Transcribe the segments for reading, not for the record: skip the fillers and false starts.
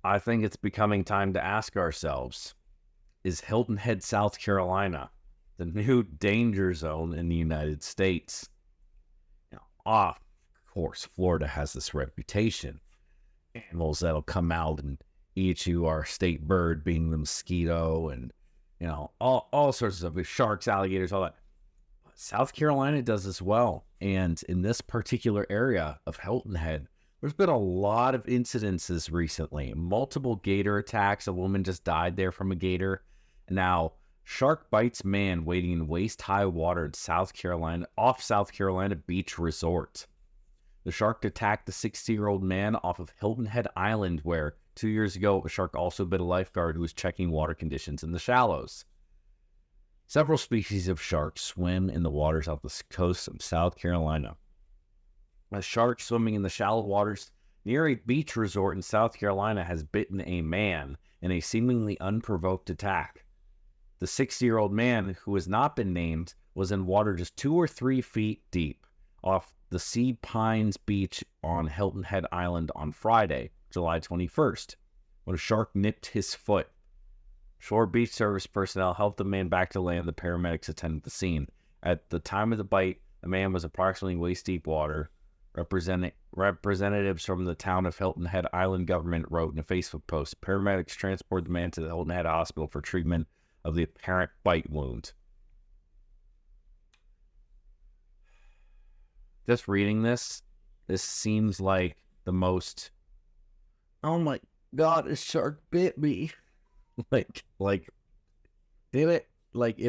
I think it's becoming time to ask ourselves, is Hilton Head, South Carolina, the new danger zone in the United States? Now, of course, Florida has this reputation. Animals that'll come out and eat you, our state bird being the mosquito, and all sorts of stuff, sharks, alligators, all that. South Carolina does as well. And in this particular area of Hilton Head, there's been a lot of incidences recently. Multiple gator attacks. A woman just died there from a gator. Now, shark bites man wading in waist-high water in South Carolina, off South Carolina Beach Resort. The shark attacked the 60-year-old man off of Hilton Head Island, where 2 years ago, a shark also bit a lifeguard who was checking water conditions in the shallows. Several species of sharks swim in the waters off the coast of South Carolina. A shark swimming in the shallow waters near a beach resort in South Carolina has bitten a man in a seemingly unprovoked attack. The 60-year-old man, who has not been named, was in water just 2 or 3 feet deep off the Sea Pines Beach on Hilton Head Island on Friday, July 21st, when a shark nipped his foot. Shore beach service personnel helped the man back to land. The paramedics attended the scene. At the time of the bite, the man was approximately waist-deep water. Representatives from the town of Hilton Head Island government wrote in a Facebook post, paramedics transported the man to the Hilton Head Hospital for treatment of the apparent bite wound. Just reading this seems like the most, oh my God, a shark bit me. like, did it? Like,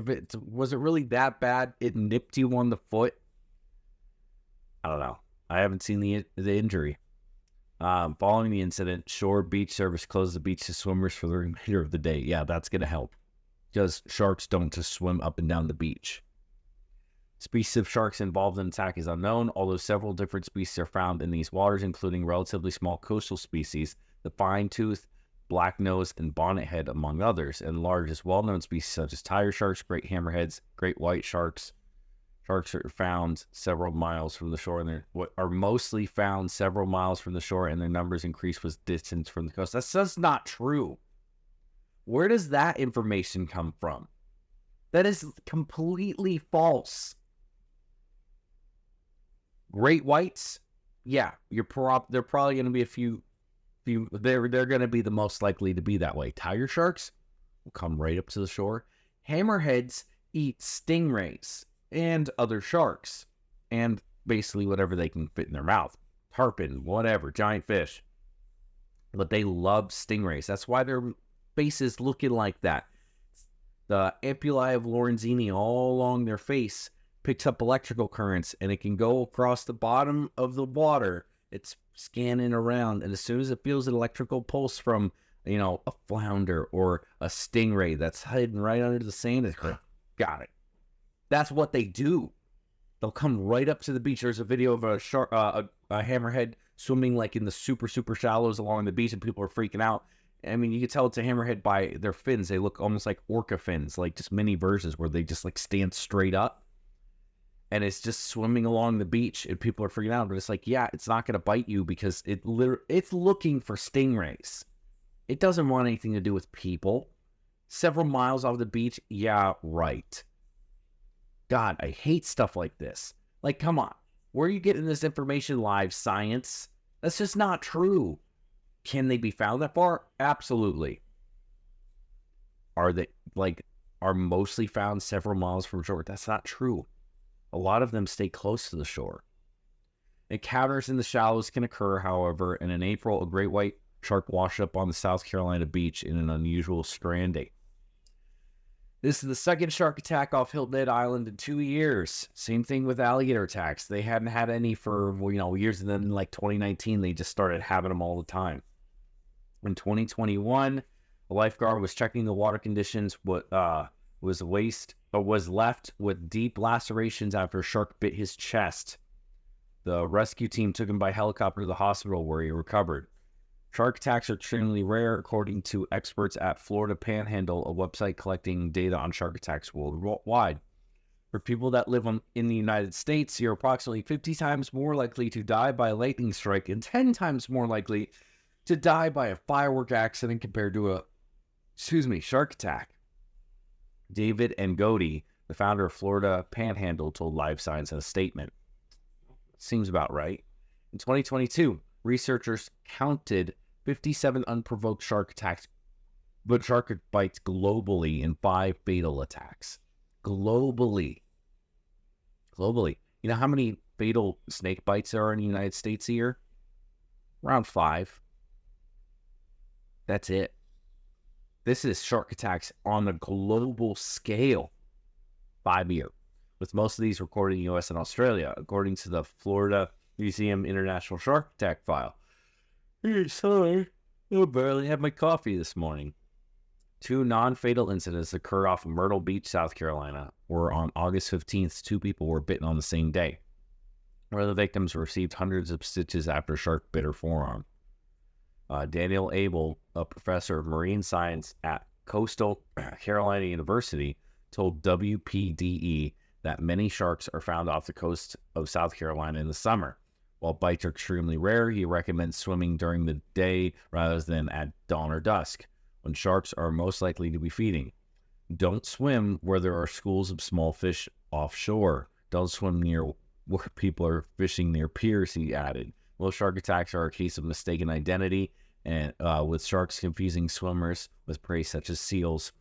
was it really that bad? It nipped you on the foot? I don't know. I haven't seen the injury. Following the incident, Shore Beach Service closed the beach to swimmers for the remainder of the day. Yeah, that's going to help. Because sharks don't just swim up and down the beach. Species of sharks involved in the attack is unknown, although several different species are found in these waters, including relatively small coastal species, the fine-toothed, black-nosed, and bonnethead, among others, and largest well-known species such as tiger sharks, great hammerheads, great white sharks. Sharks are found several miles from the shore, and are mostly found several miles from the shore, and their numbers increase with distance from the coast. That's just not true. Where does that information come from? That is completely false. Great whites, yeah, they're probably going to be a few. They're going to be the most likely to be that way. Tiger sharks will come right up to the shore. Hammerheads eat stingrays and other sharks, and basically whatever they can fit in their mouth. Tarpon, whatever, giant fish. But they love stingrays. That's why their face is looking like that. The ampullae of Lorenzini all along their face picks up electrical currents, and it can go across the bottom of the water. It's scanning around, and as soon as it feels an electrical pulse from, a flounder or a stingray that's hidden right under the sand, it's got it. That's what they do. They'll come right up to the beach. There's a video of a hammerhead swimming like in the super, super shallows along the beach, and people are freaking out. I mean, you can tell it's a hammerhead by their fins. They look almost like orca fins, like just mini versions where they just like stand straight up. And it's just swimming along the beach, and people are freaking out. But it's like, yeah, it's not going to bite you because it's looking for stingrays. It doesn't want anything to do with people. Several miles off the beach, yeah, right. God, I hate stuff like this. Like, come on. Where are you getting this information, live science? That's just not true. Can they be found that far? Absolutely. Are mostly found several miles from shore? That's not true. A lot of them stay close to the shore. Encounters in the shallows can occur, however, and in April, a great white shark washed up on the South Carolina beach in an unusual stranding. This is the second shark attack off Hilton Head Island in 2 years. Same thing with alligator attacks. They hadn't had any for years, and then in 2019, they just started having them all the time. In 2021, a lifeguard was checking the water conditions. Was left with deep lacerations after a shark bit his chest. The rescue team took him by helicopter to the hospital where he recovered. Shark attacks are extremely rare, according to experts at Florida Panhandle, a website collecting data on shark attacks worldwide. For people that live in the United States, you're approximately 50 times more likely to die by a lightning strike and 10 times more likely to die by a firework accident compared to a, shark attack. David Ngodi, the founder of Florida Panhandle, told Live Science in a statement. Seems about right. In 2022, researchers counted 57 unprovoked shark attacks, but shark bites globally in 5 fatal attacks. Globally. You know how many fatal snake bites there are in the United States a year? Around 5. That's it. This is shark attacks on a global scale. 5 a year, with most of these recorded in the U.S. and Australia, according to the Florida Museum International Shark Attack File. Hey, sorry, I barely had my coffee this morning. 2 non-fatal incidents occurred off of Myrtle Beach, South Carolina, where on August 15th, 2 people were bitten on the same day, where the victims received hundreds of stitches after a shark bit her forearm. Daniel Abel, a professor of marine science at Coastal Carolina University, told WPDE that many sharks are found off the coast of South Carolina in the summer. While bites are extremely rare, he recommends swimming during the day rather than at dawn or dusk, when sharks are most likely to be feeding. Don't swim where there are schools of small fish offshore. Don't swim near where people are fishing near piers, he added. Most shark attacks are a case of mistaken identity, and with sharks confusing swimmers with prey such as seals.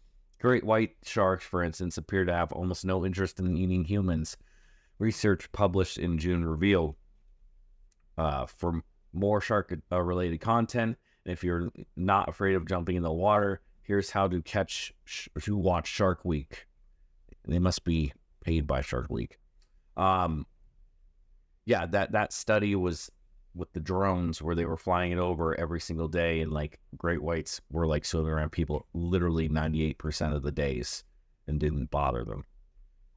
Great white sharks, for instance, appear to have almost no interest in eating humans. Research published in June revealed for more shark-related content, and if you're not afraid of jumping in the water, here's how to watch Shark Week. They must be paid by Shark Week. That study was with the drones where they were flying it over every single day, and like great whites were like swimming around people literally 98% of the days and didn't bother them.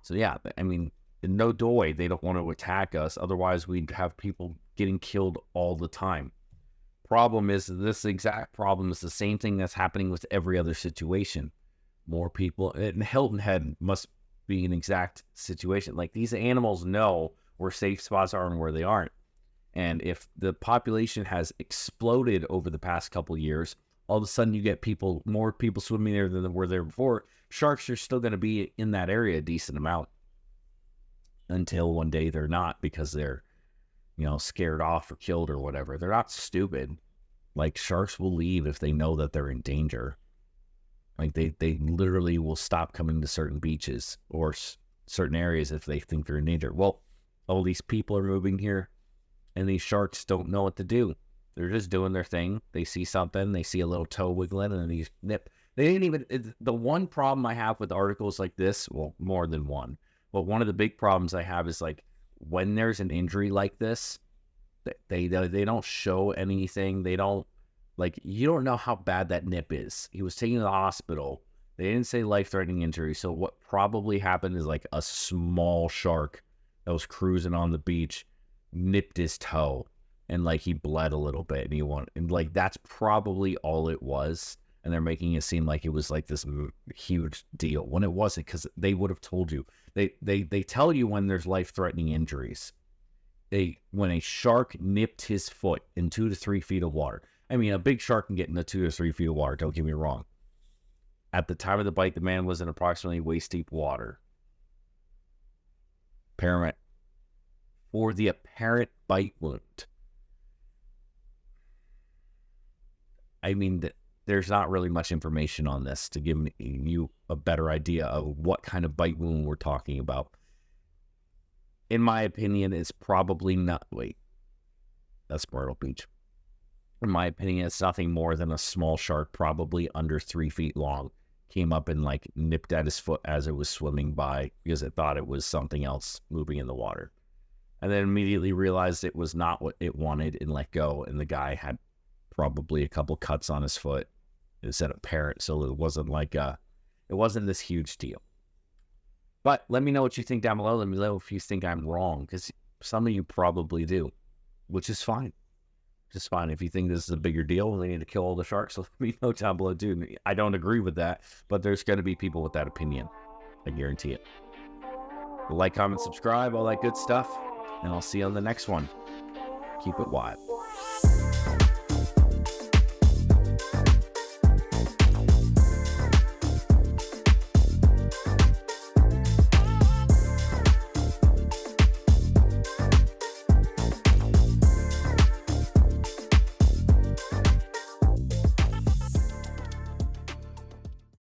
So yeah, I mean, no way they don't want to attack us. Otherwise we'd have people getting killed all the time. Problem is, this exact problem is the same thing that's happening with every other situation. More people, and Hilton Head must be an exact situation. Like, these animals know where safe spots are and where they aren't. And if the population has exploded over the past couple of years, all of a sudden you get more people swimming there than were there before. Sharks are still going to be in that area a decent amount until one day they're not, because they're, scared off or killed or whatever. They're not stupid. Like, sharks will leave if they know that they're in danger. Like, they literally will stop coming to certain beaches or certain areas if they think they're in danger. Well, all these people are moving here, and these sharks don't know what to do. They're just doing their thing. They see something, they see a little toe wiggling, and they nip. They didn't even. The one problem I have with articles like this, well, more than one, but one of the big problems I have is, like, when there's an injury like this, they don't show anything. They don't, like, you don't know how bad that nip is. He was taken to the hospital. They didn't say life-threatening injury. So what probably happened is, like, a small shark that was cruising on the beach nipped his toe, and like he bled a little bit, and like that's probably all it was. And they're making it seem like it was like this huge deal when it wasn't, because they would have told you. They tell you when there's life-threatening injuries. When a shark nipped his foot in 2 to 3 feet of water. I mean, a big shark can get in the 2 to 3 feet of water. Don't get me wrong. At the time of the bite, the man was in approximately waist-deep water. For the apparent bite wound. I mean, there's not really much information on this to give you a better idea of what kind of bite wound we're talking about. In my opinion, it's probably not... Wait. That's Myrtle Beach. In my opinion, it's nothing more than a small shark, probably under 3 feet long, came up and like nipped at his foot as it was swimming by because it thought it was something else moving in the water. And then immediately realized it was not what it wanted and let go. And the guy had probably a couple cuts on his foot. It said apparent, so it wasn't like it wasn't this huge deal. But let me know what you think down below. Let me know if you think I'm wrong, because some of you probably do, which is fine. Just fine. If you think this is a bigger deal and they need to kill all the sharks, let me know down below too. I don't agree with that, but there's going to be people with that opinion. I guarantee it. Like, comment, subscribe, all that good stuff. And I'll see you on the next one. Keep it wild.